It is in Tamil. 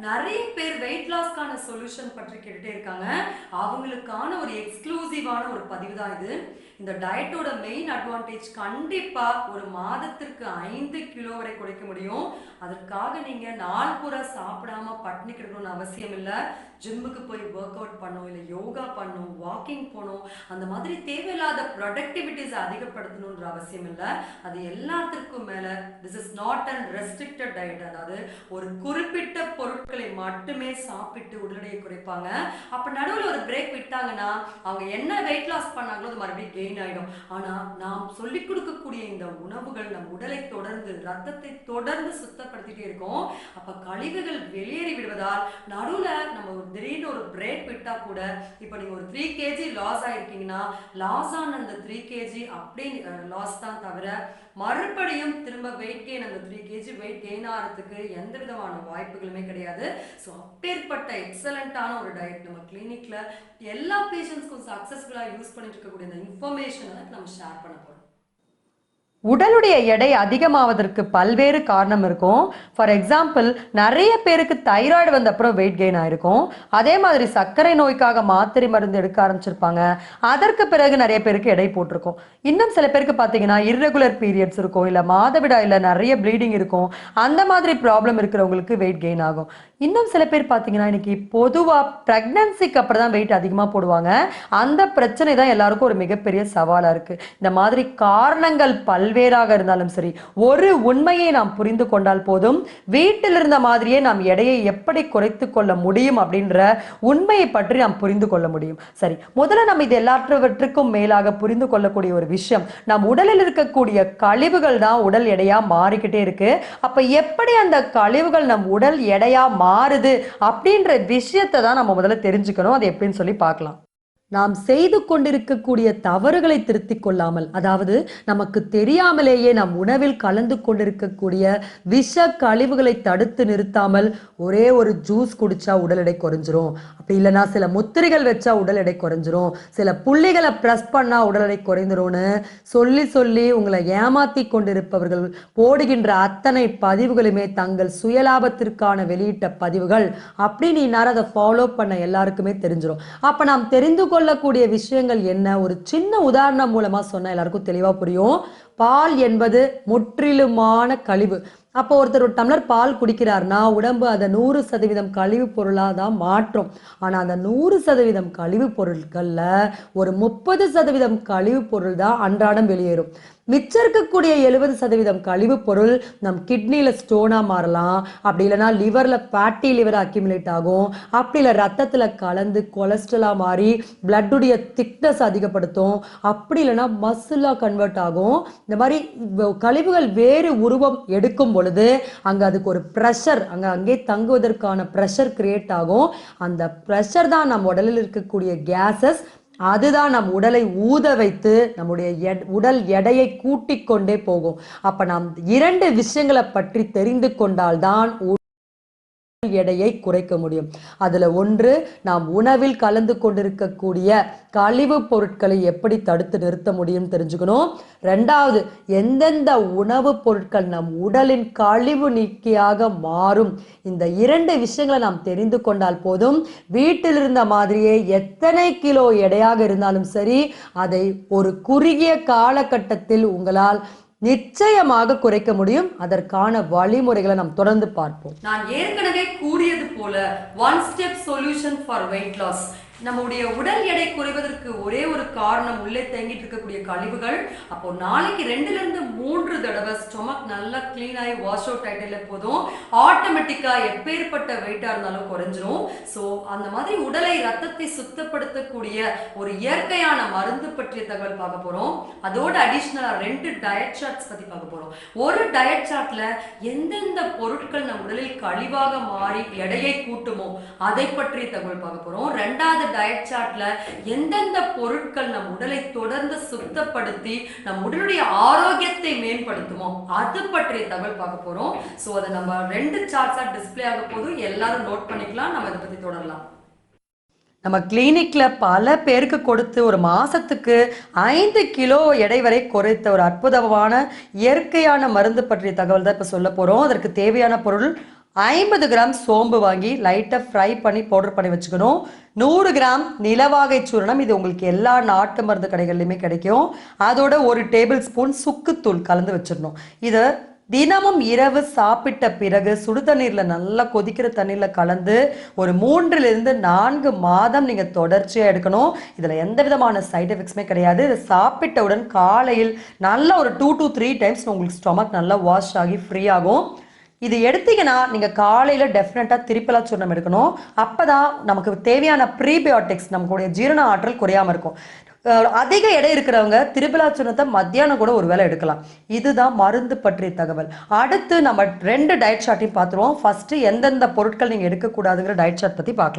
நிறைய பேர் வெயிட் லாஸ்க்கான சொல்யூஷன் பற்றி கேட்டுட்டே இருக்காங்க. அவங்களுக்கான ஒரு எக்ஸ்க்ளூசிவான ஒரு பதிவு தான் இது. இந்த டயட்டோட மெயின் அட்வான்டேஜ் கண்டிப்பா ஒரு மாதத்திற்கு 5 கிலோ வரை குறைக்க முடியும். அதற்காக நீங்க நாள் பூரா சாப்பிடாம பட்டினி கிடக்கணும்னு அவசியம் இல்லை. ஜிம்முக்கு போய் ஒர்க் அவுட் பண்ணும், இல்லை யோகா பண்ணும், வாக்கிங் போகணும், அந்த மாதிரி தேவையில்லாத ப்ரொடக்டிவிட்டிஸ் அதிகப்படுத்தணுன்ற அவசியம் இல்லை. அது எல்லாத்திற்கும் மேலே this is not and restricted diet. அதாவது ஒரு குறிப்பிட்ட பொருட்களை மட்டுமே சாப்பிட்டு உடல் எடையை குறைப்பாங்க. அப்ப நடுவில் ஒரு பிரேக் விட்டாங்கன்னா அவங்க என்ன வெயிட் லாஸ் பண்ணாங்களோ அது மறுபடியும் கெயின் ஆயிடும். ஆனா நாம் சொல்லிக் கொடுக்கக்கூடிய இந்த உணவுகள் நம் உடலை தொடர்ந்து ரத்தத்தை தொடர்ந்து சுத்தப்படுத்திட்டே இருக்கும். அப்ப கழிவுகள் வெளியேறி விடுவதால் நடுவுல நம்ம திடீர்னு ஒரு பிரேக் விட்டா கூட, இப்ப நீங்க ஒரு 3 kg லாஸ் ஆயிருக்கீங்கன்னா லாஸ் ஆன அந்த 3 kg அப்படியே லாஸ் தான் தவிர மறுபடியும் திரும்ப வெயிட் கெயின், அந்த 3 kg வெயிட் கெயின் ஆகிறதுக்கு எந்த விதமான வாய்ப்புகளுமே கிடையாது. ஸோ அப்பேற்பட்ட எக்ஸலண்டான ஒரு டயட் நம்ம கிளினிக்ல எல்லா பேஷண்ட்ஸ்க்கும் சக்சஸ்ஃபுல்லாக யூஸ் பண்ணிட்டு இருக்கக்கூடிய இந்த இன்ஃபர்மேஷனை நம்ம ஷேர் பண்ண போகிறோம். உடலுடைய எடை அதிகமாவதற்கு பல்வேறு காரணம் இருக்கும். ஃபார் எக்ஸாம்பிள், நிறைய பேருக்கு தைராய்டு வந்த அப்புறம் வெயிட் கெயின் ஆயிருக்கும். அதே மாதிரி சர்க்கரை நோய்க்காக மாத்திரை மருந்து எடுக்க ஆரம்பிச்சிருப்பாங்க. அதற்கு பிறகு நிறைய பேருக்கு எடை போட்டிருக்கும். இன்னும் சில பேருக்கு பார்த்தீங்கன்னா இர்ரெகுலர் பீரியட்ஸ் இருக்கும், இல்லை மாதவிடாயில் நிறைய ப்ளீடிங் இருக்கும். அந்த மாதிரி ப்ராப்ளம் இருக்கிறவங்களுக்கு வெயிட் கெயின் ஆகும். இன்னும் சில பேர் பார்த்தீங்கன்னா இன்னைக்கு பொதுவாக ப்ரெக்னன்சிக்கு அப்புறம் தான் வெயிட் அதிகமாக போடுவாங்க. அந்த பிரச்சனை தான் எல்லாருக்கும் ஒரு மிகப்பெரிய சவாலாக இருக்குது. இந்த மாதிரி காரணங்கள் பல்வேறாக இருந்தாலும் சரி, ஒரு உண்மையை நாம் புரிந்து கொண்டால் போதும், வீட்டில் இருந்த மாதிரியே நாம் எடையை எப்படி குறைத்து கொள்ள முடியும் அப்படின்ற உண்மையை பற்றி நாம் புரிந்து கொள்ள முடியும். சரி, முதல்ல நம்ம இது எல்லாவற்றுக்கும் மேலாக புரிந்து கொள்ளக்கூடிய ஒரு விஷயம், நம் உடலில் இருக்கக்கூடிய கழிவுகள் தான் உடல் எடையா மாறிக்கிட்டே இருக்கு. அப்ப எப்படி அந்த கழிவுகள் நம் உடல் எடையா மாறுது அப்படின்ற விஷயத்தை தான் நம்ம முதல்ல தெரிஞ்சுக்கணும். அது எப்படின்னு சொல்லி பார்க்கலாம். நாம் செய்து கொண்டிருக்கக்கூடிய தவறுகளை திருத்திக் கொள்ளாமல், அதாவது நமக்கு தெரியாமலேயே நம் உணவில் கலந்து கொண்டிருக்கக்கூடிய விஷ கழிவுகளை தடுத்து நிறுத்தாமல் ஒரே ஒரு ஜூஸ் குடிச்சா உடல் எடை குறைஞ்சிரும், அப்படி இல்லைன்னா சில முத்திரைகள் வச்சா உடல் எடை குறைஞ்சிரும், சில புள்ளிகளை பிரஸ் பண்ணா உடல் எடை குறைந்துரும்னு சொல்லி சொல்லி உங்களை ஏமாத்தி கொண்டிருப்பவர்கள் போடுகின்ற அத்தனை பதிவுகளுமே தங்கள் சுயலாபத்திற்கான வெளியிட்ட பதிவுகள் அப்படின்னு இந்நேரம் அதை ஃபாலோ பண்ண எல்லாருக்குமே தெரிஞ்சிடும். அப்ப நாம் தெரிந்து கொள்ளக்கூடிய விஷயங்கள் என்ன, ஒரு சின்ன உதாரணம் மூலமா சொன்னா எல்லாருக்கும் தெளிவா புரியும். பால் என்பது முற்றிலுமான கழிவு. அப்போ ஒருத்தர் ஒரு டம்ளர் பால் குடிக்கிறார்னா உடம்பு அதை 100% கழிவு பொருளாக தான் மாற்றும். ஆனால் அந்த 100% கழிவு பொருட்கள்ல ஒரு 30% கழிவு பொருள் தான் அன்றாடம் வெளியேறும். மிச்சம் இருக்கக்கூடிய 70% கழிவு பொருள் நம் கிட்னியில் ஸ்டோனாக மாறலாம், அப்படி இல்லைனா லிவரில் ஃபேட்டி லிவர் அக்யூமுலேட் ஆகும், அப்படி இல்லை ரத்தத்தில் கலந்து கொலஸ்ட்ரலாக மாறி பிளட்டுடைய திக்னஸ் அதிகப்படுத்தும், அப்படி இல்லைனா மசிலாக கன்வெர்ட் ஆகும். இந்த மாதிரி கழிவுகள் வேறு உருவம் எடுக்கும் பொழுது அங்கே அதுக்கு ஒரு ப்ரெஷர், அங்கே தங்குவதற்கான ப்ரெஷர் கிரியேட் ஆகும். அந்த ப்ரெஷர் தான் நம் உடலில் இருக்கக்கூடிய கேஸஸ், அதுதான் நம் உடலை ஊத வைத்து நம்முடைய உடல் எடையை கூட்டிக் கொண்டே போகும். அப்ப நாம் 2 விஷயங்களை பற்றி தெரிந்து கொண்டால்தான் எடையை குறைக்க முடியும். அதுல ஒன்று, நாம் உணவில் கலந்து கொண்டிருக்கக்கூடிய கழிவு பொருட்களை எப்படி தடுத்து நிறுத்த முடியும் தெரிஞ்சுக்கணும். 2வது, எந்தெந்த உணவுப் பொருட்கள் நம் உடலின் கழிவு நீக்கியாக மாறும். இந்த 2 விஷயங்களை நாம் தெரிந்து கொண்டால் போதும், வீட்டில் இருந்த மாதிரியே எத்தனை கிலோ எடையாக இருந்தாலும் சரி, அதை ஒரு குறுகிய காலகட்டத்தில் உங்களால் நிச்சயமாக குறைக்க முடியும். அதற்கான வழிமுறைகளை நாம் தொடர்ந்து பார்ப்போம். நான் ஏற்கனவே கூறியது போல one step solution for weight loss. நம்முடைய உடல் எடை குறைவதற்கு ஒரே ஒரு காரணம் உள்ளே தேங்கிட்டு இருக்கக்கூடிய கழிவுகள். அப்போ நாளைக்கு 2-3 தடவை ஸ்டொமக் நல்லா கிளீன் ஆகி வாஷ் அவுட் ஆகிட்டே போதும், ஆட்டோமேட்டிக்கா எப்பேற்பட்ட வெயிட்டா இருந்தாலும் குறைஞ்சிரும். ஸோ அந்த மாதிரி உடலை ரத்தத்தை சுத்தப்படுத்தக்கூடிய ஒரு இயற்கையான மருந்து பற்றிய தகவல் பார்க்க போறோம். அதோட அடிஷ்னலா 2 டயட் சார்ட்ஸ் பத்தி பார்க்க போறோம். ஒரு டயட் சார்ட்ல எந்தெந்த பொருட்கள் நம் உடலில் கழிவாக மாறி எடையை கூட்டுமோ அதை பற்றிய தகவல் பார்க்க போறோம். 2வது டயட் சார்ட்ல எந்தெந்த பொருட்கள் நம் உடலை தொடர்ந்து சுத்தப்படுத்தி நம் உடலுடைய ஆரோக்கியத்தை மேம்படுத்துமோ அது பற்றிய தகவல் பார்க்க போறோம். சோ அதை நம்ம 2 சார்ட்ஸா டிஸ்பிளே ஆக போது எல்லாரும் நோட் பண்ணிக்கலாம். நம்ம இதை பத்தி தொடரலாம். நம்ம கிளினிக்ல பல பேருக்கு கொடுத்து ஒரு மாசத்துக்கு 5 கிலோ எடை வரை குறைத்த ஒரு அற்புதமான இயற்கையான மருந்து பற்றிய தகவல் தான் இப்ப சொல்ல போறோம். அதற்கு தேவையான பொருள் 50 கிராம் சோம்பு வாங்கி லைட்டாக ஃப்ரை பண்ணி பவுடர் பண்ணி வச்சுக்கணும். 100 கிராம் நிலவாகை சூரணம், இது உங்களுக்கு எல்லா நாட்டு மருந்து கடைகள்லையுமே கிடைக்கும். அதோட 1 டேபிள் ஸ்பூன் சுக்குத்தூள் கலந்து வச்சிடணும். இதை தினமும் இரவு சாப்பிட்ட பிறகு சுடு தண்ணீரில் நல்லா கொதிக்கிற தண்ணீரில் கலந்து ஒரு 3 to 4 மாதம் நீங்கள் தொடர்ச்சியாக எடுக்கணும். இதில் எந்த விதமான சைட் எஃபெக்ட்ஸுமே கிடையாது. இதை சாப்பிட்டவுடன் காலையில் நல்லா ஒரு 2 to 3 டைம்ஸ் உங்களுக்கு ஸ்டொமக் நல்லா வாஷ் ஆகி ஃப்ரீ ஆகும். இது எடுத்தீங்கன்னா நீங்கள் காலையில் டெஃபினட்டாக திரிபலா சூர்ணம் எடுக்கணும். அப்போ தான் நமக்கு தேவையான ப்ரீபயோட்டிக்ஸ், நமக்குடைய ஜீரண ஆற்றல் குறையாமல் இருக்கும். அதிக எடை இருக்கிறவங்க திரிபலா சூர்ணத்தை மத்தியானம் கூட ஒரு வேளை எடுக்கலாம். இதுதான் மருந்து பற்றிய தகவல். அடுத்து நம்ம 2 டயட் சார்ட்டையும் பார்த்துருவோம். ஃபர்ஸ்ட் எந்தெந்த பொருட்கள் நீங்கள் எடுக்கக்கூடாதுங்கிற டயட் சார்ட் பற்றி பார்க்கலாம்.